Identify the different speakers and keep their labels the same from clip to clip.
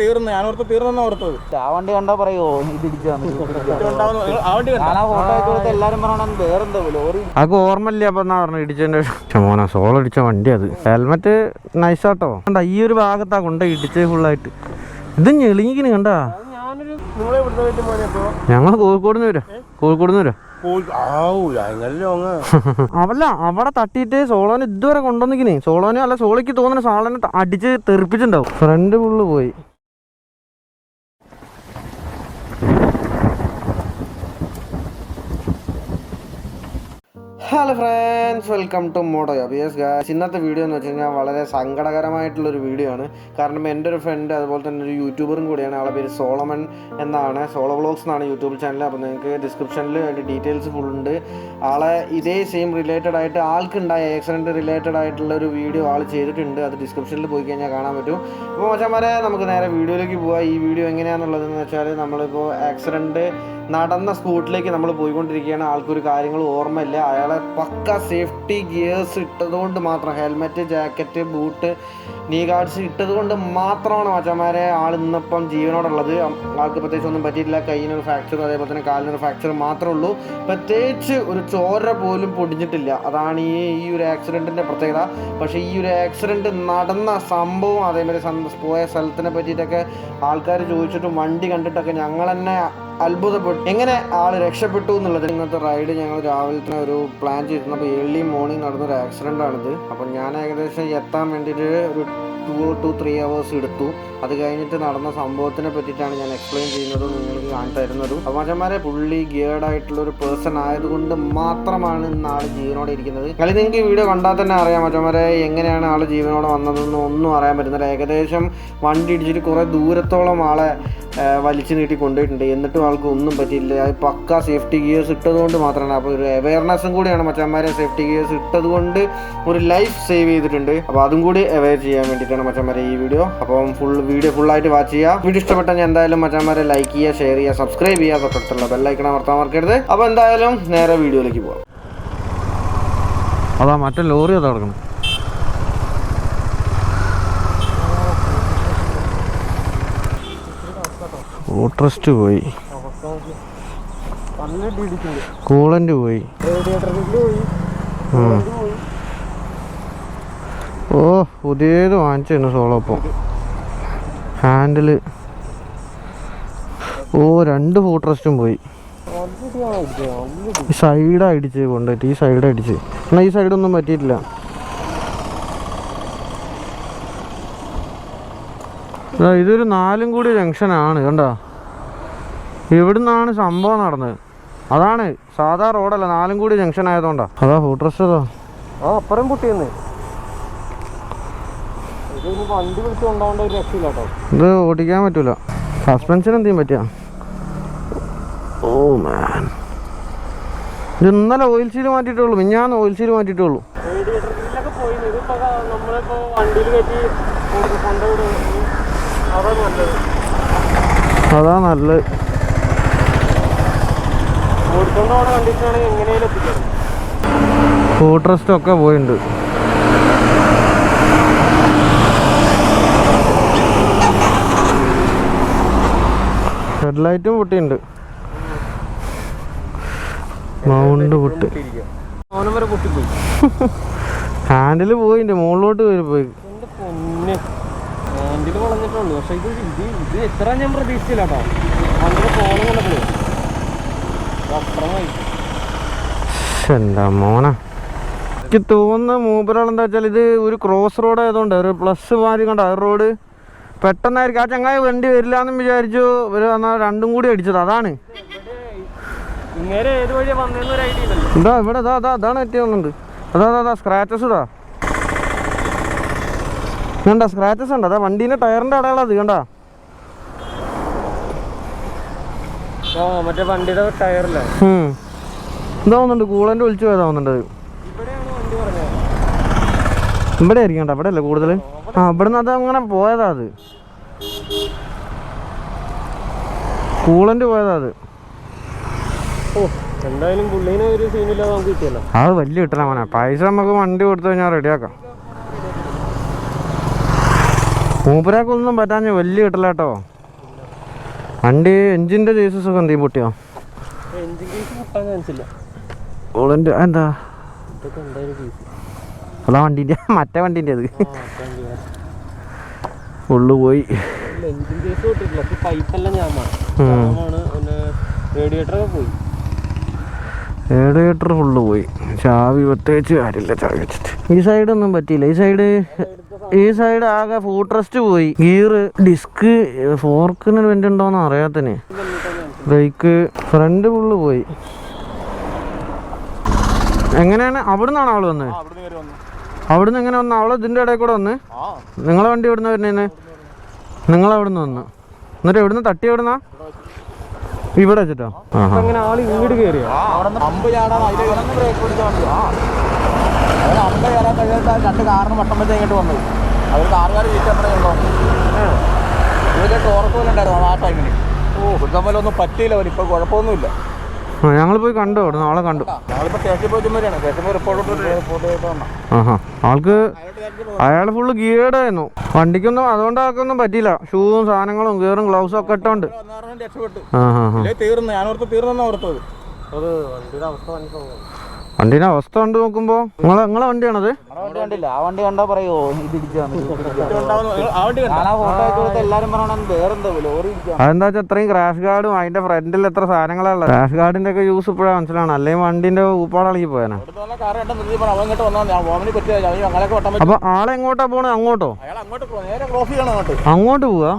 Speaker 1: തീർന്നു. ഞാൻ ഓർത്ത് തീർന്നെന്നാ ഓർത്തത്.
Speaker 2: ആ വണ്ടി കണ്ടാ പറയോ ഇതിടിച്ചാന്ന്. എല്ലാരും പറയണ വേറെന്താ ലോറി.
Speaker 3: അതൊക്കെ ഓർമ്മയില്ല. അപ്പൊ എന്നാ പറഞ്ഞു ഇടിച്ചതിന്റെ മോനെ സോൾ അടിച്ച വണ്ടി അത്. ഹെൽമെറ്റ് നൈസാട്ടോ. കണ്ടാ ഈ ഒരു ഭാഗത്താ കൊണ്ട് ഇടിച്ചത് ഫുള്ളായിട്ട്. ഇത് ഞെളിങ്ങിന് കണ്ടാ. ഞങ്ങള് കോഴിക്കോട് നിന്ന് വരാം. അവല്ല അവിടെ തട്ടിയിട്ട് സോളോന് ഇതുവരെ കൊണ്ടുവന്നിക്കണേ. സോളോന് അല്ല സോളിക്ക് തോന്നുന്ന സാളനെ അടിച്ച് തെറിപ്പിച്ചിട്ടുണ്ടാവും. ഫ്രണ്ട് ഫുള്ള് പോയി. ഹലോ ഫ്രണ്ട്സ്, വെൽക്കം ടു മോട്ടോയോബ്. യെസ് ഗായ്സ്, ഇന്നത്തെ വീഡിയോ എന്ന് വെച്ച് കഴിഞ്ഞാൽ വളരെ സങ്കടകരമായിട്ടുള്ളൊരു വീഡിയോ ആണ്. കാരണം എൻ്റെ ഒരു ഫ്രണ്ട് അതുപോലെ തന്നെ ഒരു യൂട്യൂബറും കൂടിയാണ്. ആളെ പേര് സോളമൻ എന്നാണ്. സോളോ വ്ളോഗ്സ് എന്നാണ് യൂട്യൂബ് ചാനൽ. അപ്പോൾ നിങ്ങൾക്ക് ഡിസ്ക്രിപ്ഷനിൽ അതിൻ്റെ ഡീറ്റെയിൽസ് ഫുൾ ഉണ്ട്. ആളെ ഇതേ സെയിം റിലേറ്റഡ് ആയിട്ട് ആൾക്കുണ്ടായ ആക്സിഡൻറ്റ് റിലേറ്റഡ് ആയിട്ടുള്ള ഒരു വീഡിയോ ആൾ ചെയ്തിട്ടുണ്ട്. അത് ഡിസ്ക്രിപ്ഷനിൽ പോയി കഴിഞ്ഞാൽ കാണാൻ പറ്റും. അപ്പോൾ മച്ചാന്മാരെ നമുക്ക് നേരെ വീഡിയോയിലേക്ക് പോകാം. ഈ വീഡിയോ എങ്ങനെയാണെന്നുള്ളതെന്ന് വെച്ചാൽ നമ്മളിപ്പോൾ ആക്സിഡൻറ്റ് നടന്ന സ്പോട്ടിലേക്ക് നമ്മൾ പോയിക്കൊണ്ടിരിക്കുകയാണ്. ആൾക്കൊരു കാര്യങ്ങളും ഓർമ്മയില്ല. അയാളെ പക്ക സേഫ്റ്റി ഗിയേഴ്സ് ഇട്ടതുകൊണ്ട് മാത്രം, ഹെൽമെറ്റ്, ജാക്കറ്റ്, ബൂട്ട്, നീ ഗാർഡ്സ് ഇട്ടതുകൊണ്ട് മാത്രമാണ് മച്ചന്മാരെ ആൾ ഇന്നിപ്പം ജീവനോടുള്ളത്. ആൾക്ക് പ്രത്യേകിച്ച് ഒന്നും പറ്റിയിട്ടില്ല. കയ്യിനൊരു ഫ്രാക്ചറും അതേപോലെ തന്നെ കാലിനൊരു ഫ്രാക്ചറും മാത്രമേ ഉള്ളൂ. പ്രത്യേകിച്ച് ഒരു ചോര പോലും പൊടിഞ്ഞിട്ടില്ല. അതാണ് ഈ ഒരു ആക്സിഡൻറ്റിൻ്റെ പ്രത്യേകത. പക്ഷേ ഈ ഒരു ആക്സിഡൻറ്റ് നടന്ന സംഭവം അതേമാതിരി പോയ സ്ഥലത്തിനെ പറ്റിയിട്ടൊക്കെ ആൾക്കാർ ചോദിച്ചിട്ടും വണ്ടി കണ്ടിട്ടൊക്കെ ഞങ്ങൾ തന്നെ അത്ഭുതപ്പെട്ടു, എങ്ങനെ ആൾ രക്ഷപ്പെട്ടു എന്നുള്ളത്. ഇന്നത്തെ റൈഡ് ഞങ്ങൾ രാവിലെ തന്നെ ഒരു പ്ലാൻ ചെയ്തിരുന്നപ്പോൾ ഏർലി മോർണിംഗ് നടന്നൊരു ആക്സിഡൻ്റ് ആണിത്. അപ്പം ഞാൻ ഏകദേശം എത്താൻ വേണ്ടിയിട്ട് ഒരു 2 to 3 hours എടുത്തു. അത് കഴിഞ്ഞിട്ട് നടന്ന സംഭവത്തിനെ പറ്റിയിട്ടാണ് ഞാൻ എക്സ്പ്ലെയിൻ ചെയ്യുന്നതും നിങ്ങൾക്ക് കാണിച്ചു തരുന്നതും. അപ്പോൾ മച്ചന്മാരെ പുള്ളി ഗിയർഡ് ആയിട്ടുള്ള ഒരു പേഴ്സൺ ആയതുകൊണ്ട് മാത്രമാണ് ഇന്ന് ആൾ ജീവനോടെ ഇരിക്കുന്നത്. അല്ലെങ്കിൽ നിങ്ങൾക്ക് ഈ വീഡിയോ കണ്ടാൽ തന്നെ അറിയാം മച്ചന്മാരെ എങ്ങനെയാണ് ആൾ ജീവനോടെ വന്നതെന്ന് ഒന്നും അറിയാൻ പറ്റുന്നില്ല. ഏകദേശം വണ്ടി ഇടിച്ചിട്ട് കുറേ ദൂരത്തോളം ആളെ വലിച്ചു നീട്ടി കൊണ്ടുപോയിട്ടുണ്ട്. എന്നിട്ടും ആൾക്ക് ഒന്നും പറ്റിയില്ല. അത് പക്ക സേഫ്റ്റി ഗിയേഴ്സ് ഇട്ടതുകൊണ്ട് മാത്രമാണ്. അപ്പോൾ ഒരു അവയർനെസ്സും കൂടിയാണ് മച്ചന്മാരെ. സേഫ്റ്റി ഗിയേഴ്സ് ഇട്ടതുകൊണ്ട് ഒരു ലൈഫ് സേവ് ചെയ്തിട്ടുണ്ട്. അപ്പോൾ അതും കൂടി അവെയർ ചെയ്യാൻ വേണ്ടിയിട്ടാണ് മച്ചന്മാരെ ഈ വീഡിയോ. അപ്പം വീഡിയോ ഫുള്ളായിട്ട് വാച്ച് ചെയ്യുക. വീഡിയോ ഇഷ്ടപ്പെട്ടാൽ ഞാൻ എന്തായാലും മച്ചന്മാരെ ലൈക്ക് ചെയ്യുക, ഷെയർ ചെയ്യുക, സബ്സ്ക്രൈബ് ചെയ്യുക, തൊട്ടടുത്തുള്ള ബെല്ലൈക്കൺ അമർത്താൻ മറക്കരുത്. അപ്പോൾ എന്തായാലും നേരെ വീഡിയോയിലേക്ക് പോകാം. അതാ മറ്റേ ലോറി അത് കിടക്കണം. ഓട്രസ്റ്റ് പോയി, കൂളന്റ് പോയി. ഓ പുതിയത് വാങ്ങിച്ചു സോളോപ്പം. ഹാൻഡില് 2 ഫൂട്രസ്റ്റും പോയി. ഈ സൈഡാ അടിച്ച് കൊണ്ടുപോയിട്ട്, ഈ സൈഡ് അടിച്ച്. എന്നാൽ ഈ സൈഡൊന്നും പറ്റിയിട്ടില്ല. ഇതൊരു 4 കൂടി ജംഗ്ഷനാണ് കണ്ടോ. ഇവിടുന്നാണ് സംഭവം നടന്നത്. അതാണ് സാധാ റോഡല്ല, 4 കൂടി ജംഗ്ഷൻ ആയതുകൊണ്ടാ. അതാ ഫൂട്രസ്റ്റ് അതാ അപ്പുറം പൊട്ടിയെന്ന്. വണ്ടി വിളിച്ച് കൊണ്ടുപോകേണ്ട ഒരു രക്ഷയില്ല കേട്ടോ. ഇത് ഓടിക്കാൻ പറ്റൂല. സസ്പെൻഷൻ എന്തെങ്കിലും പറ്റിയ. ഓ മാൻ, ഇത് ഇന്നലെ ഓയിൽ സീൽ മാറ്റിയിട്ടുള്ളൂ. മിഞ്ഞാന്ന് ഓയിൽ സീൽ മാറ്റിയിട്ടുള്ളൂ. അതാ നല്ലത്. ഫൂട്രസ്റ്റ് ഒക്കെ പോയിട്ടുണ്ട്. ഹെഡ്ലൈറ്റും പൊട്ടിയുണ്ട്. മൗണ്ട് പൊട്ടി, ഹാൻഡില് പോയിണ്ട്. മുകളിലോട്ട് പോയി. ഹാൻഡില് വളഞ്ഞിട്ടുള്ളൂ. പക്ഷെ ഇത് എത്ര ഞാൻ പ്രതീക്ഷിച്ചില്ല കേട്ടോ. എന്താ മോനെ, എനിക്ക് തോന്നുന്ന മൂപ്പരാളെന്താ വെച്ചാൽ ഇത് ഒരു ക്രോസ് റോഡ് ആയതുകൊണ്ട് ഒരു പ്ലസ് മാറി കണ്ട റോഡ് പെട്ടെന്നായിരിക്കും. ആ ചങ്ങായി വണ്ടി വരില്ല എന്നും വിചാരിച്ചു. ഒരു രണ്ടും കൂടി അടിച്ചത്. അതാണ് ഇതാ ഇവിടെ അതാണ് പറ്റി വന്നിട്ടുണ്ട്. അതാ സ്ക്രാച്ചസ് ഇതാ കണ്ട, സ്ക്രാച്ചസ് ഉണ്ട്. അതാ വണ്ടീൻ്റെ ടയറിൻ്റെ അടയാളം അത് കണ്ട. മറ്റേ വണ്ടിയുടെ ടയറില്ല ഇതാവുന്നുണ്ട്. കൂളൻ്റ് ഒളിച്ചു പോയതാവുന്നുണ്ട്. ഇവിടെ ആയിരിക്കും കേട്ടോ. അവിടെ അല്ലേ കൂടുതൽ. ഇവിടെ നിന്ന് അത് അങ്ങനെ പോയതാ. അത് കൂളൻ്റ് പോയതാ. അത് എന്തായാലും പുള്ളീനെ ഒരു സീനില്ലാതെ നമുക്ക് കിട്ടിയല്ലോ. അത് വലിയ കിട്ടല മോനെ. പൈസ നമുക്ക് വണ്ടി കൊടുത്തു കഴിഞ്ഞാൽ റെഡിയാക്കാം. മൂപ്പരാക്കൊന്നും പറ്റാഞ്ഞ വലിയ കിട്ടില്ല കേട്ടോ. വണ്ടി എഞ്ചിൻ്റെ ചേസസ് ഒക്കെ എന്തെങ്കിലും പൊട്ടിയോ? ഓളൻ്റെ എന്താ അതാ വണ്ടീൻ്റെ മറ്റേ വണ്ടീൻ്റെ അത് ഫുള്ള് പോയി. റേഡിയേറ്റർ ഫുള്ള് പോയി. ചാവി പ്രത്യേകിച്ച് കാര്യമില്ല. ചാവി വെച്ചിട്ട് ഈ സൈഡൊന്നും പറ്റിയില്ല. ഈ സൈഡ് ആകെ ഫുഡ് റെസ്റ്റ് പോയി. ഗിയറ് ഡിസ്ക് ഫോർക്കിന് വെൻ്റ് ഉണ്ടോന്ന് അറിയാത്തന്നെ. ബ്രേക്ക് ഫ്രണ്ട് ഫുള്ള് പോയി. എങ്ങനെയാണ് അവിടുന്നാണ് അവള് വന്നത്? അവിടുന്ന് എങ്ങനെ വന്നു? അവള് ഇതിൻ്റെ ഇടയിൽ കൂടെ വന്ന് നിങ്ങളെ വണ്ടി എവിടുന്ന് വരുന്നേന്ന്? നിങ്ങളവിടുന്ന് വന്നു. എന്നിട്ട് എവിടുന്ന് തട്ടി? എവിടുന്നാ? ഇവിടെ വെച്ചിട്ടോ? ആള് വീട് കയറിയോ?
Speaker 1: രണ്ട് കാറിന് വട്ടമ്പത്തെ ഇങ്ങോട്ട് വന്നത്. അവർ കാറുകാർ വീട്ടപ്പുറയുണ്ടോ ഇവരുടെ ടോർക്ക് പോലെ ഉണ്ടായിരുന്നു ആ ടൈമിന്. കുറ്റം പോലെ ഒന്നും പറ്റിയില്ല. അവർ ഇപ്പോൾ കുഴപ്പമൊന്നുമില്ല.
Speaker 3: ഞങ്ങൾ പോയി കണ്ടു. അവിടെ നാളെ കണ്ടു.
Speaker 1: ഞങ്ങളിപ്പോൾ സ്റ്റേഷനിൽ പോയി ചുമരിയാണ്. സ്റ്റേഷനിൽ പോയി റിപ്പോർട്ട് ചെയ്തിട്ട് വന്ന
Speaker 3: ആൾക്ക് അയാൾ ഫുള്ള് ഗിയർഡായിരുന്നു. വണ്ടിക്കൊന്നും അതുകൊണ്ടൊന്നും പറ്റിയില്ല. ഷൂവും സാധനങ്ങളും ഗിയറും ഗ്ലൗസും ഒക്കെ ഇട്ടോണ്ട്
Speaker 1: രക്ഷപ്പെട്ടു. തീർന്നു. ഞാനോർത്ത് തീർന്നെന്നാ ഓർത്തത്. അത്
Speaker 3: വണ്ടീൻ്റെ അവസ്ഥ കണ്ട് നോക്കുമ്പോ നിങ്ങളെ വണ്ടിയാണത്?
Speaker 2: കണ്ടില്ല. ആ വണ്ടി കണ്ടാ പറയോ എല്ലാരും പറയണ വേറെന്താ ലോറി ഇടിച്ചാ.
Speaker 3: അതെന്താ വെച്ചാൽ ഇത്രയും ക്രാഷ് ഗാർഡും അതിന്റെ ഫ്രണ്ടിൽ എത്ര സാധനങ്ങളുള്ള ക്രാഷ് ഗാർഡിന്റെ ഒക്കെ യൂസ് ഇപ്പോഴാണ് മനസ്സിലാണ്. അല്ലെങ്കിൽ വണ്ടിന്റെ ഊപ്പാടളക്കി പോയാനാ. അപ്പൊ ആളെ എങ്ങോട്ടാ പോണേ? അങ്ങോട്ടോ? അങ്ങോട്ട് പോവാ?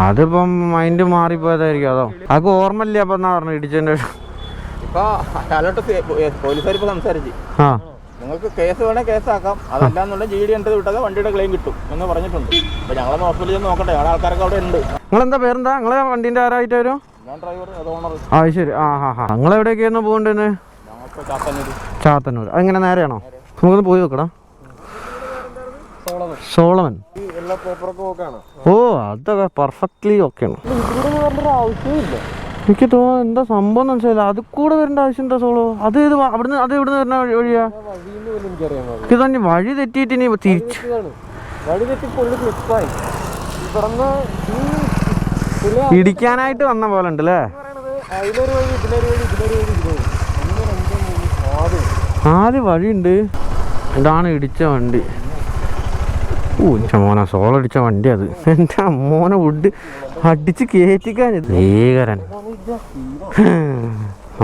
Speaker 3: അതിപ്പം മൈൻഡ് മാറിപ്പോയതായിരിക്കും. അതോ അതൊക്കെ ഓർമ്മയില്ല. അപ്പൊ എന്നാ പറഞ്ഞു ഇടിച്ചതിന്റെ
Speaker 1: ഇപ്പൊ പോലീസുകാർ ഇപ്പൊ സംസാരിച്ച് നിങ്ങൾക്ക് കേസ് വേണേ കേസാക്കാം. അതല്ലാന്നുണ്ടെങ്കിൽ GD എന്ത് വിട്ടത് വണ്ടിയുടെ ക്ലെയിം കിട്ടും എന്ന് പറഞ്ഞിട്ടുണ്ട്. അപ്പൊ ഞങ്ങളൊന്ന് ഹോസ്പിറ്റലിൽ ചെന്ന് നോക്കട്ടെ. ഞങ്ങളുടെ ആൾക്കാരൊക്കെ അവിടെ ഉണ്ട്.
Speaker 3: നിങ്ങളെന്താ പേരെന്താ? നിങ്ങളെ വണ്ടിന്റെ ആരായിട്ട് വരും?
Speaker 1: ഞാൻ ഡ്രൈവർ, അത് ഓണർ.
Speaker 3: ആ ശരി. നിങ്ങളെവിടേക്കായിരുന്നു പോകണ്ടേന്ന്? ചാത്തന്നൂർ. അതെങ്ങനെ നേരെയാണോ? നമുക്കൊന്ന് പോയി നോക്കടാ. സോളമൻ. ഓ അതൊക്കെ പെർഫെക്റ്റ്ലി ഓക്കെയാണ്. എനിക്ക് തോന്നുന്നു എന്താ സംഭവം എന്ന് മനസ്സിലായില്ല. അത് കൂടെ വരേണ്ട ആവശ്യം എന്താ? സോളോ അത് അവിടുന്ന് വരുന്ന വഴിയാ? ഇത് തന്നെ വഴി തെറ്റിയിട്ട് ഇനി തിരിച്ച് ഇടിക്കാനായിട്ട് വന്ന പോലെ ഉണ്ട് അല്ലേ? ആദ്യം വഴിയുണ്ട്. ഇതാണ് ഇടിച്ച വണ്ടി. മോനെ സോളടിച്ച വണ്ടി അത്. എൻ്റെ അമ്മോനെ വുഡ് അടിച്ച് കയറ്റിക്കാൻ ഭീകരൻ.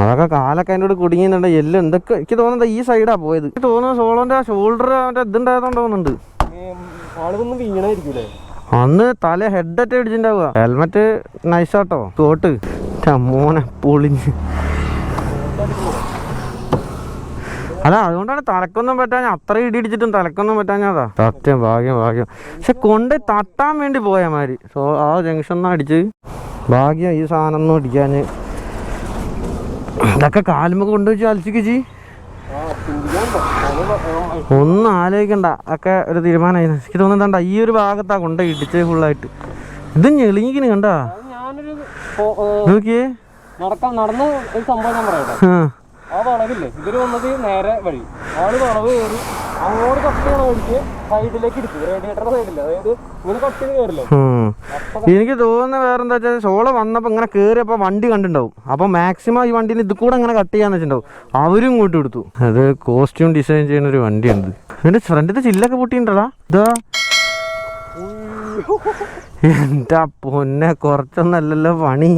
Speaker 3: അതൊക്കെ കാലൊക്കെ അതിൻ്റെ കൂടെ കുടുങ്ങിയെന്നുണ്ട്. എല്ലാം എന്തൊക്കെ എനിക്ക് തോന്നുന്നത് ഈ സൈഡാ പോയത്. എനിക്ക് തോന്നുന്നു സോളോന്റെ ഷോൾഡർ അവൻ്റെ ഇതുണ്ടായതുകൊണ്ട് തോന്നുന്നുണ്ട്. അന്ന് തല ഹെഡൊക്കെ ഇടിച്ചിട്ടുണ്ടാവുക. ഹെൽമെറ്റ് നൈസാട്ടോ. തോട്ട് മോനെ പൊളിഞ്ഞ്. അല്ല അതുകൊണ്ടാണ് തലക്കൊന്നും പറ്റാൻ. അത്ര ഇടിച്ചിട്ടും തലക്കൊന്നും പറ്റാഞ്ഞതാ. സത്യം. ഭാഗ്യം. പക്ഷെ കൊണ്ട് തട്ടാൻ വേണ്ടി പോയമാര് ആ ജംഗ്ഷനിൽ അടിച്ച്. ഭാഗ്യം ഈ സാധനം ഒന്നും അടിക്കാന്. ഇതൊക്കെ കാലുമ്പോ കൊണ്ടുവച്ച് അലച്ചിക്ക്. ഒന്നും ആലോചിക്കണ്ട. ഒക്കെ ഒരു തീരുമാനമായി. എനിക്ക് തോന്നുന്നുണ്ട ഈ ഒരു ഭാഗത്താ കൊണ്ട് ഇടിച്ചത് ഫുള്ളായിട്ട്. ഇത് ഞെളിങ്ങിന് കണ്ടാ നോക്കിയേ.
Speaker 2: നടന്ന ഒരു സംഭവം ഞാൻ പറയട്ടെ. ആ വളവില്ലേ, ഇവര് വന്നത് നേരെ വഴി. ആള് വളവ് കയറി അങ്ങോട്ട് കട്ട് വഴിക്ക് സൈഡിലേക്ക് ഇടിച്ചു. റേഡിയേറ്ററിന്റെ സൈഡില്ല. അതായത് ഇങ്ങനെ കട്ട് ചെയ്ത് കയറില്ലേ.
Speaker 3: എനിക്ക് തോന്നുന്നത് വേറെന്താ വെച്ചാൽ സോള വന്നപ്പോൾ ഇങ്ങനെ കയറിയപ്പോൾ വണ്ടി കണ്ടിട്ടുണ്ടാവും. അപ്പോൾ മാക്സിമം ഈ വണ്ടീനെ ഇത് കൂടെ ഇങ്ങനെ കട്ട് ചെയ്യാന്ന് വെച്ചിട്ടുണ്ടാവും. അവരും ഇങ്ങോട്ട് എടുത്തു. അത് കോസ്റ്റ്യൂം ഡിസൈൻ ചെയ്യുന്ന ഒരു വണ്ടിയുണ്ട്. അതിന്റെ ഫ്രണ്ടിന്റെ ചില്ലൊക്കെ പൊട്ടിയിട്ടുണ്ടടാ. ഇതാ എന്താ പൊന്നെ, കുറച്ചൊന്നല്ലല്ലോ പണി.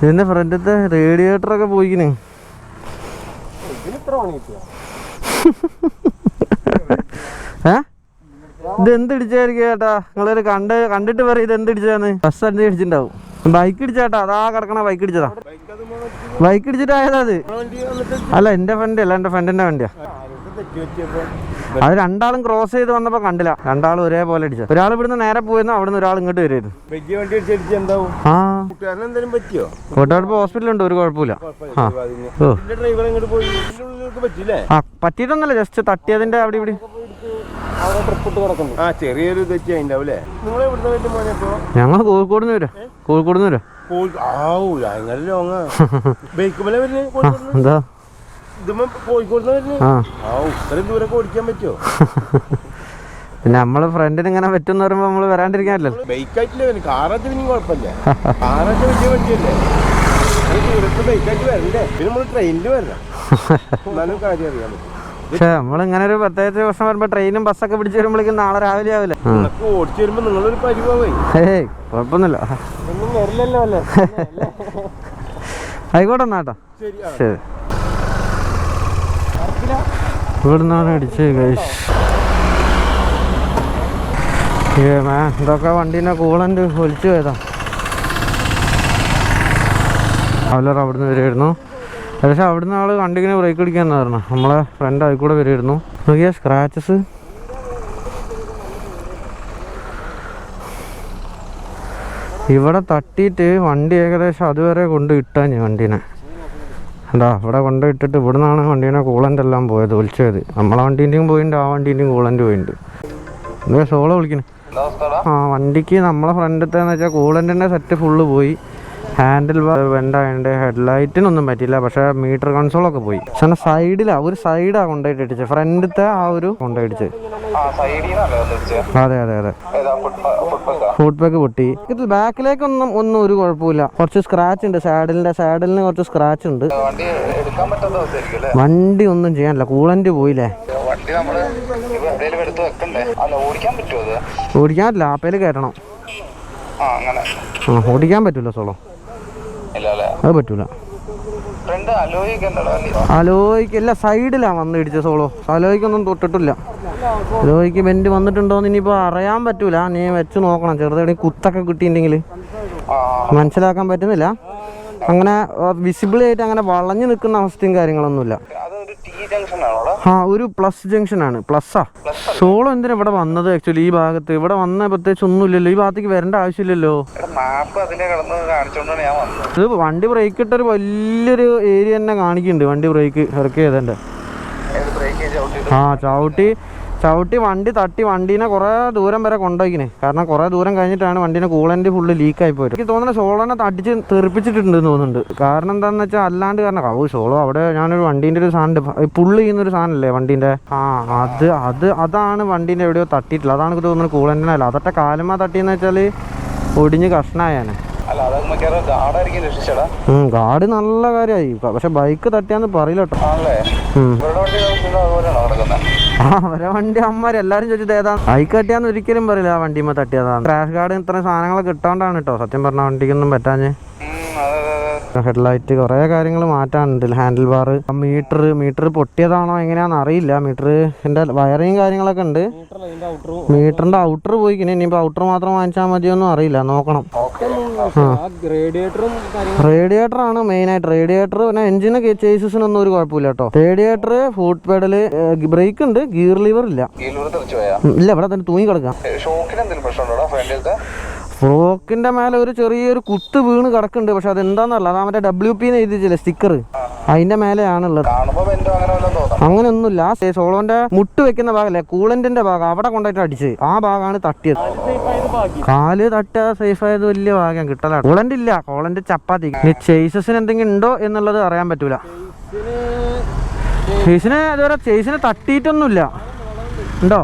Speaker 3: ഇതിന്റെ ഫ്രണ്ടത്തെ റേഡിയേറ്ററൊക്കെ പോയിക്കിന്. ഇത് എന്തിടിച്ചായിരിക്കും ചേട്ടാ? നിങ്ങളൊരു കണ്ടിട്ട് പറയും ഇത് എന്തിടിച്ചാന്ന്. ബസ് എന്ത് ഇടിച്ചിട്ടുണ്ടാവും. ബൈക്ക് ഇടിച്ചാട്ടാ. അതാ കിടക്കണ ബൈക്ക് ഇടിച്ചതാ. ബൈക്ക് ഇടിച്ചിട്ടായതാ അത്. അല്ല എൻ്റെ ഫ്രണ്ട് അല്ല, എൻ്റെ ഫ്രണ്ടിന്റെ വണ്ടിയാ. അത് രണ്ടാളും ക്രോസ് ചെയ്ത് വന്നപ്പോ കണ്ടില്ല. രണ്ടാളും ഒരേപോലെ അടിച്ച. ഒരാൾ ഇവിടുന്ന് നേരെ പോയിരുന്നു, അവിടുന്ന് ഒരാൾ ഇങ്ങോട്ട് വരുമായിരുന്നു. ആ കോട്ടയത്ത് ഹോസ്പിറ്റലുണ്ട്. ഒരു കുഴപ്പമില്ല. ആ പറ്റിയിട്ടൊന്നുമല്ല, ജസ്റ്റ് തട്ടിയതിന്റെ അവിടെ ഇവിടെ
Speaker 1: ചെറിയൊരു
Speaker 3: ഞങ്ങൾ കോഴിക്കോട് നിന്ന് വരാം. എന്താ
Speaker 4: ഓടിക്കാൻ പറ്റുമോ?
Speaker 3: പിന്നെ നമ്മള് ഫ്രണ്ടിന് ഇങ്ങനെ പറ്റുമെന്ന് പറയുമ്പോ നമ്മള് വരാണ്ടിരിക്കാനല്ലോ.
Speaker 4: ബൈക്കായിട്ടില്ലേ, കാറായിട്ട് പിന്നെ കുഴപ്പമില്ല. കാറൊക്കെ വലിയ വണ്ടിയല്ലേ, ദൂരത്ത് ബൈക്കായിട്ട് വരണ്ടേ? പിന്നെ നമ്മള് ട്രെയിനിൽ വരണം, എന്നാലും കാര്യം അറിയാൻ പറ്റും.
Speaker 3: പക്ഷെ നമ്മളിങ്ങനെ ഒരു പ്രത്യേകിച്ച് പ്രശ്നം വരുമ്പോ ട്രെയിനും ബസ്സൊക്കെ പിടിച്ച് വരുമ്പോഴേക്കും നാളെ രാവിലെ ആവില്ല.
Speaker 4: നിങ്ങൾക്ക് ഓടിച്ചു വരുമ്പോ നിങ്ങളൊരു പരിവായി.
Speaker 3: ഏയ് കുഴപ്പമൊന്നുമില്ല,
Speaker 2: ഒന്നും വരില്ലല്ലോ അല്ലേ?
Speaker 3: ആയിക്കോട്ടെ എന്നാട്ടോ. ശരി, ഇവിടുന്നാണ് അടിച്ചത് ഗൈസ്. ഇതൊക്കെ വണ്ടീൻ്റെ കൂളൻ്റ് ഒലിച്ചു പോയതാ. അവലർ അവിടുന്ന് വരുമായിരുന്നു. പക്ഷേ അവിടുന്ന് ആൾ വണ്ടിക്കിന് ബ്രേക്ക് അടിക്കാന്ന് പറഞ്ഞു. നമ്മളെ ഫ്രണ്ട് അതിൽ കൂടെ വരുമായിരുന്നു. നോക്കിയാ സ്ക്രാച്ചസ്. ഇവിടെ തട്ടിയിട്ട് വണ്ടി ഏകദേശം അതുവരെ കൊണ്ട് ഇട്ടാ ഞാൻ വണ്ടീനെ. എന്താ ഇവിടെ കൊണ്ട് ഇട്ടിട്ട് ഇവിടെ നിന്നാണ് വണ്ടീനെ കൂളൻ്റ് എല്ലാം പോയത്, ഒലിച്ചത്. നമ്മളെ വണ്ടീൻ്റെയും പോയിട്ടുണ്ട്, ആ വണ്ടീൻ്റെയും കൂളൻ്റ് പോയിട്ടുണ്ട്. എന്താ സോളോ വിളിക്കണേ? ആ വണ്ടിക്ക് നമ്മളെ ഫ്രണ്ടിലത്തേന്ന് വെച്ചാൽ കൂളൻ്റിൻ്റെ സെറ്റ് ഫുള്ള് പോയി. ഹാൻഡിൽ വെണ്ടായതുകൊണ്ട് ഹെഡ്ലൈറ്റിനൊന്നും പറ്റിയില്ല. പക്ഷേ മീറ്റർ കൺസോളൊക്കെ പോയി. പക്ഷേ സൈഡിലാണ്, ഒരു സൈഡാണ് കൊണ്ടുപോയിട്ട് ഇടിച്ചത്, ഫ്രണ്ടിലത്തെ ആ ഒരു കൊണ്ടുപോയിടിച്ചത്. അതെ അതെ അതെ, ഫുഡ് പാക്ക് പൊട്ടി. ഇത് ബാക്കിലേക്കൊന്നും ഒരു കുഴപ്പമില്ല. കുറച്ച് സ്ക്രാച്ച് ഉണ്ട്, സാഡിലിന് കുറച്ച് സ്ക്രാച്ച് ഉണ്ട്. വണ്ടി ഒന്നും ചെയ്യാനില്ല, കൂളൻ്റ് പോയില്ലേ. ഓടിക്കാൻ പറ്റില്ല, ആപ്പയിൽ കയറ്റണം. ഓടിക്കാൻ പറ്റൂല സോളോ, അത് പറ്റൂല. അലോയ്ക്ക് അല്ല, സൈഡിലാണ് വന്ന് ഇടിച്ചത് സോളോ. അലോയ്ക്കൊന്നും തൊട്ടിട്ടില്ല. അലോയ്ക്ക് ബെൻഡ് വന്നിട്ടുണ്ടോന്ന് ഇനിയിപ്പോൾ അറിയാൻ പറ്റൂല, നീ വെച്ച് നോക്കണം. ചെറുതായിട്ട് കുത്തൊക്കെ കിട്ടിയിട്ടുണ്ടെങ്കിൽ മനസ്സിലാക്കാൻ പറ്റുന്നില്ല. അങ്ങനെ വിസിബിളി ആയിട്ട് അങ്ങനെ വളഞ്ഞു നിൽക്കുന്ന അവസ്ഥയും കാര്യങ്ങളൊന്നുമില്ല. ആ ഒരു പ്ലസ് ജംഗ്ഷനാണ്, പ്ലസ്സാ. സോളോ എന്തിനാ ഇവിടെ വന്നത് ആക്ച്വലി? ഈ ഭാഗത്ത് ഇവിടെ വന്ന പ്രത്യേകിച്ച് ഒന്നുമില്ലല്ലോ, ഈ ഭാഗത്തേക്ക് വരേണ്ട ആവശ്യമില്ലല്ലോ. ഇത് വണ്ടി ബ്രേക്ക് ഇട്ടൊരു വലിയൊരു ഏരിയ തന്നെ കാണിക്കുന്നുണ്ട്. വണ്ടി ബ്രേക്ക് ഇറക്കി ചെയ്തതിൻ്റെ ചവിട്ടി വണ്ടി തട്ടി വണ്ടീനെ കുറേ ദൂരം വരെ കൊണ്ടുപോയിക്കിനെ. കാരണം കുറേ ദൂരം കഴിഞ്ഞിട്ടാണ് വണ്ടീനെ കൂളൻ്റ് ഫുള്ള് ലീക്കായി പോയത്. എനിക്ക് തോന്നുന്നത് സോളോനെ അടിച്ച് തെറിപ്പിച്ചിട്ടുണ്ടെന്ന് തോന്നുന്നുണ്ട്. കാരണം എന്താണെന്ന് വെച്ചാൽ അല്ലാണ്ട് കാരണം സോളോ അവിടെ ഞാനൊരു വണ്ടീൻ്റെ ഒരു സാധനം പുള്ള് ചെയ്യുന്നൊരു സാധനമല്ലേ വണ്ടീൻ്റെ, അതാണ് വണ്ടീൻ്റെ എവിടെയോ തട്ടിയിട്ടില്ല. അതാണ് എനിക്ക് തോന്നുന്നത് കൂളൻ്റിനല്ല. അതൊക്കെ കാലുമാ തട്ടിയെന്ന് വെച്ചാൽ ഒടിഞ്ഞ് കഷ്ണായാനെ. ഗാർഡ് നല്ല കാര്യമായി, പക്ഷെ ബൈക്ക് തട്ടിയാന്ന് പറയില്ല കേട്ടോ. ആ അവരെ വണ്ടി അമ്മമാര് എല്ലാരും ചോദിച്ചത് ഏതാ ബൈക്ക് തട്ടിയാന്ന് ഒരിക്കലും പറയില്ല. ആ വണ്ടിമ്മ തട്ടിയതാണ്. ക്രാഷ് ഗാർഡ് ഇത്രയും സാധനങ്ങളൊക്കെ കിട്ടാണ്ടാണ് കേട്ടോ സത്യം പറഞ്ഞ വണ്ടിക്കൊന്നും പറ്റാഞ്ഞ്. ഹെഡ്ലൈറ്റ് കുറേ കാര്യങ്ങൾ മാറ്റാനുണ്ട്. ഹാൻഡിൽ ബാർ, മീറ്റർ പൊട്ടിയതാണോ എങ്ങനെയാണെന്ന് അറിയില്ല. മീറ്ററിൻ്റെ വയറിങ് കാര്യങ്ങളൊക്കെ ഉണ്ട്. മീറ്ററിൻ്റെ ഔട്ടർ പോയിക്കിനെ, ഇനിയിപ്പോൾ ഔട്ടർ മാത്രം വാങ്ങിച്ചാൽ മതിയൊന്നും അറിയില്ല, നോക്കണം. റേഡിയേറ്ററാണ് മെയിനായിട്ട്. റേഡിയേറ്റർ പിന്നെ എഞ്ചിന് ചേസിനൊന്നും ഒരു കുഴപ്പമില്ല കേട്ടോ. റേഡിയേറ്റർ, ഫുഡ് പെഡല്, ബ്രേക്ക് ഉണ്ട്, ഗിയർ ലിവർ ഇല്ല. ഇവിടെ തന്നെ തൂങ്ങി കിടക്കാം. ഫ്രോക്കിന്റെ മേലെ ഒരു ചെറിയൊരു കുത്ത് വീണ് കിടക്കുന്നുണ്ട്. പക്ഷെ അതെന്താന്നല്ല, അതാ മറ്റേ WP എഴുതിച്ചില്ലേ സ്റ്റിക്കർ, അതിന്റെ മേലെയാണുള്ളത്. അങ്ങനെയൊന്നുമില്ല. സോളോന്റെ മുട്ട് വെക്കുന്ന ഭാഗമല്ലേ, കൂളന്റിന്റെ ഭാഗം, അവിടെ കൊണ്ടുപോയിട്ട് അടിച്ച് ആ ഭാഗമാണ് തട്ടിയത്. കാല് തട്ടിയ സേഫ് ആയത് വലിയ ഭാഗം കിട്ടല. കൂളന്റ് ഇല്ല, കോളന്റ് ചപ്പാത്തി. ചേസസിന് എന്തെങ്കിലും ഉണ്ടോ എന്നുള്ളത് അറിയാൻ പറ്റൂല. ചേസിന് ഇതുവരെ ചേസിന് തട്ടിയിട്ടൊന്നുമില്ല. ഉണ്ടോ?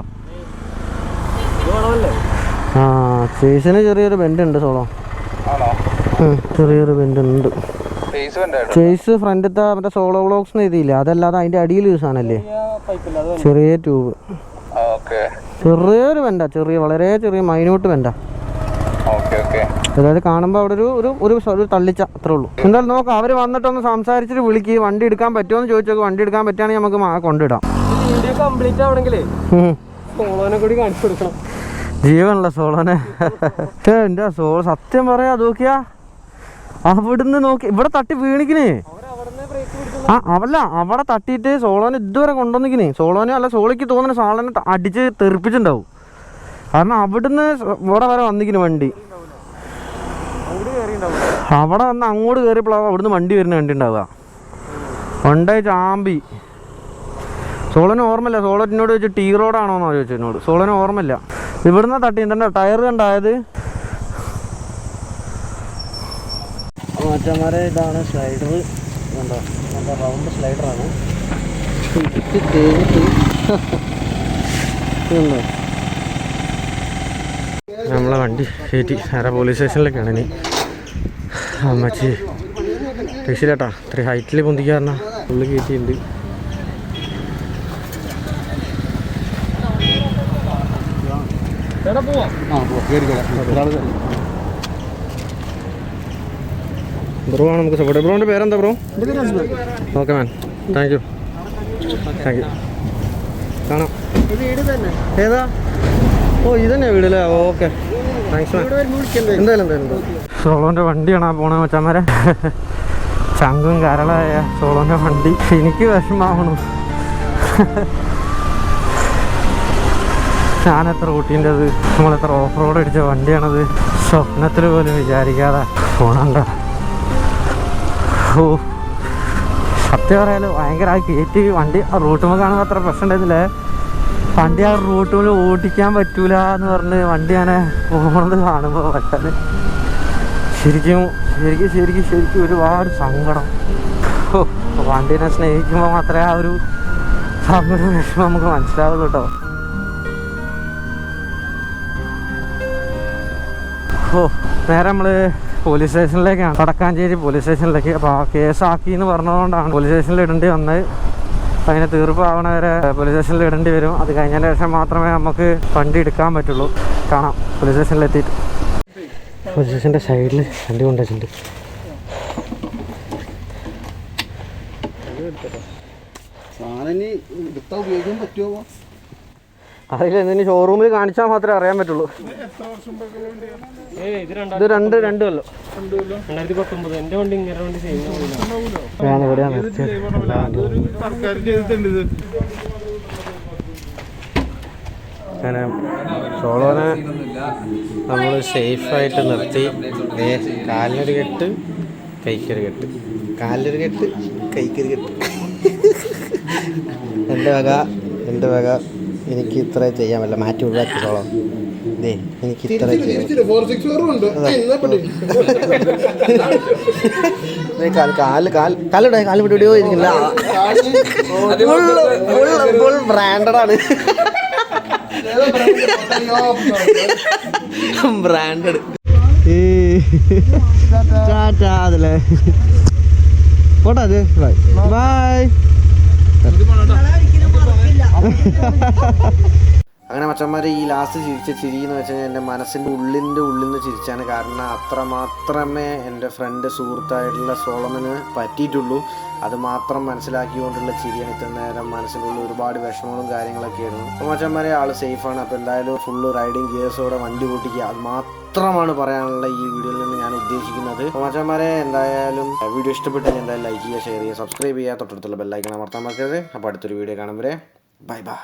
Speaker 3: ആ ചേസിന് ചെറിയൊരു ബെൻഡ് ഉണ്ട് സോളോ, ചെറിയൊരു ബെൻഡ് ഉണ്ട്. ചേസ് ഫ്രണ്ടിലത്തെ മറ്റേ സോളോ വ്ളോഗ്സ് എഴുതിയില്ല, അതല്ലാതെ അതിന്റെ അടിയിൽ ഒരു സാധനല്ലേ ചെറിയ ട്യൂബ്, ചെറിയൊരു ബെൻഡാ, വളരെ ചെറിയ മൈന്യൂട്ട് ബെൻഡാ. അതായത് കാണുമ്പോൾ അവിടെ ഒരു തള്ളിച്ച അത്രേ ഉള്ളൂ. എന്തായാലും നോക്കാം, അവർ വന്നിട്ടൊന്ന് സംസാരിച്ചിട്ട് വിളിക്ക്. വണ്ടി എടുക്കാൻ പറ്റുമോ എന്ന് ചോദിച്ചോക്ക്. വണ്ടി എടുക്കാൻ പറ്റുകയാണെങ്കിൽ നമുക്ക് കൊണ്ടിടാം.
Speaker 2: വീഡിയോ കംപ്ലീറ്റ് ആവണമെങ്കിലേ സോളോനെ കൂടി കാണിച്ചു കൊടുക്കണം.
Speaker 3: ജീവനുള്ള സോളോനെ. എന്റെ സോളോ സത്യം പറയാ, നോക്കിയാ അവിടുന്ന് നോക്കി ഇവിടെ തട്ടി വീണിക്കിനേ. അവിടെ തട്ടിയിട്ട് സോളോനെ ഇതുവരെ കൊണ്ടുവന്നിക്കിനേ. സോളോനെ അല്ല, സോളിക്ക് തോന്നുന്ന സോളോനെ അടിച്ച് തെറിപ്പിച്ചിട്ടുണ്ടാവും. കാരണം അവിടുന്ന് ഇവിടെ വരെ വന്നിക്കിന് വണ്ടി. അവിടെ വന്ന് അങ്ങോട്ട് കയറിയപ്പോഴാവും അവിടുന്ന് വണ്ടി വരുന്ന വണ്ടി ഉണ്ടാവുക. ഉണ്ടായി ചാമ്പി. സോളോന് ഓർമ്മയില്ല. സോളോ എന്നോട് ചോദിച്ചു ടീ റോഡാണോന്ന് ചോദിച്ചു എന്നോട്. സോളോന് ഓർമ്മയില്ല. ഇവിടുന്ന് തട്ടി തന്നെ ടയർ കണ്ടായത്. മച്ചന്മാരെ ഇതാണ് സ്ലൈഡർ, കണ്ടോ നല്ല റൗണ്ട് സ്ലൈഡറാണ്. ഇട്ട് തേഞ്ഞിട്ട് നമ്മളെ വണ്ടി കയറ്റി നേരെ പോലീസ് സ്റ്റേഷനിലേക്കാണ് ഇനി. അമ്മച്ചി രക്ഷില്ലേട്ടാ, ഇത്ര ഹൈറ്റിൽ പൊന്തിക്കാറിന ഉള്ളിൽ കയറ്റിയിട്ടുണ്ട്. ബ്രോ ആണ് നമുക്ക് സപ്പോർട്ട്. ബ്രോൻ്റെ പേരെന്താ bro? Okay man, thank you കാണാം. ഏതാ? ഓ ഇതന്നെ വീടല്ലേ? Okay thanks man. എന്തായാലും സോളോൻ്റെ വണ്ടിയാണ് ആ പോണ മച്ചന്മാരെ. ചങ്കും കരളായ സോളോൻ്റെ വണ്ടി. എനിക്ക് വിഷമാവണം. ഞാനെത്ര ഊട്ടീൻ്റെത്, നമ്മളെത്ര ഓഫ് റോഡ് അടിച്ച വണ്ടിയാണത്. സ്വപ്നത്തിൽ പോലും വിചാരിക്കാതെ പോണണ്ട. ഓ സത്യം പറയാലോ ഭയങ്കര ആ കയറ്റി വണ്ടി ആ റൂട്ടുമ്പോൾ കാണുമ്പോൾ അത്ര പ്രശ്നം ഉണ്ടായിരുന്നില്ലേ. വണ്ടി ആ റൂട്ടിൽ ഓടിക്കാൻ പറ്റൂല എന്ന് പറഞ്ഞ് വണ്ടി ഞാൻ പോണത് കാണുമ്പോൾ പറ്റാതെ ശരിക്കും ഒരുപാട് സങ്കടം. ഓ വണ്ടീനെ സ്നേഹിക്കുമ്പോൾ മാത്രമേ ആ ഒരു സങ്കടം വിഷമം നമുക്ക് മനസ്സിലാവുള്ളൂ കേട്ടോ. ഓ നേരെ നമ്മൾ പോലീസ് സ്റ്റേഷനിലേക്കാണ്, വടക്കാഞ്ചേരി പോലീസ് സ്റ്റേഷനിലേക്ക്. അപ്പോൾ ആ കേസാക്കി എന്ന് പറഞ്ഞതുകൊണ്ടാണ് പോലീസ് സ്റ്റേഷനിൽ ഇടേണ്ടി വന്നത്. അതിന് തീർപ്പാവണ വരെ പോലീസ് സ്റ്റേഷനിൽ ഇടേണ്ടി വരും. അത് കഴിഞ്ഞതിന് ശേഷം മാത്രമേ നമുക്ക് വണ്ടി എടുക്കാൻ പറ്റുള്ളൂ. കാണാം പോലീസ് സ്റ്റേഷനിൽ എത്തിയിട്ട്. പോലീസ് സ്റ്റേഷൻ്റെ സൈഡിൽ വണ്ടി കൊണ്ടുവച്ചിട്ടുണ്ട്.
Speaker 4: ഉപയോഗിക്കാൻ പറ്റുമോ
Speaker 3: അറിയില്ല, എന്തിനു ഷോറൂമിൽ കാണിച്ചാൽ മാത്രമേ അറിയാൻ പറ്റുള്ളൂ. ഇത് രണ്ട് കൊല്ലം
Speaker 2: 2019. എൻ്റെ വണ്ടി ഇങ്ങനെ വണ്ടി
Speaker 3: ഞാൻ ഇവിടെയാണ് നിർത്തിയത്. അങ്ങനെ സോളോനെ നമ്മൾ സേഫായിട്ട് നിർത്തി. കാലിനൊരു കെട്ട്, കൈക്കൊരു കെട്ട്, കാലിലൊരു കെട്ട്, കൈക്കൊരു കെട്ട്. എൻ്റെ വക എനിക്ക് ഇത്ര ചെയ്യാൻ പറ്റില്ല, മാറ്റി ഒഴിവാക്കി സോളോ. ദേ എനിക്ക് ഇത്ര കാല് വിടുകയോ ഇരിക്കില്ല. ഫുൾ ബ്രാൻഡഡാണ്, ബ്രാൻഡഡ്. അതല്ലേ പോട്ടെ. അത് ബൈ ബൈ. അങ്ങനെ മച്ചന്മാർ ഈ ലാസ്റ്റ് ചിരിച്ച ചിരി എന്ന് വെച്ച് കഴിഞ്ഞാൽ എൻ്റെ മനസ്സിൻ്റെ ഉള്ളിൽ നിന്ന് ചിരിച്ചാണ്. കാരണം അത്രമാത്രമേ എൻ്റെ ഫ്രണ്ട് സുഹൃത്തായിട്ടുള്ള സോളമന് പറ്റിയിട്ടുള്ളൂ. അത് മാത്രം മനസ്സിലാക്കിക്കൊണ്ടുള്ള ചിരിയാണ്. ഇത്ര നേരം മനസ്സിൻ്റെ ഉള്ളിൽ ഒരുപാട് വിഷമങ്ങളും കാര്യങ്ങളൊക്കെ ആയിരുന്നു. അപ്പോൾ മച്ചന്മാരെ ആൾ സേഫാണ്. അപ്പോൾ എന്തായാലും ഫുള്ള് റൈഡിങ് ഗിയേഴ്സോടെ വണ്ടി ഓടിക്കുക, അത് മാത്രമാണ് പറയാനുള്ള ഈ വീഡിയോയിൽ നിന്ന് ഞാൻ ഉദ്ദേശിക്കുന്നത്. അപ്പോൾ മച്ചന്മാരെ എന്തായാലും വീഡിയോ ഇഷ്ടപ്പെട്ടെങ്കിൽ എന്തായാലും ലൈക്ക് ചെയ്യുക, ഷെയർ ചെയ്യുക, സബ്സ്ക്രൈബ് ചെയ്യുക, തൊട്ടടുത്തുള്ള ബെല്ലൈക്കൺ അമർത്താൻ മറക്കരുത്. അപ്പോൾ അടുത്തൊരു വീഡിയോ കാണുമ്പോൾ ബൈ ബൈ.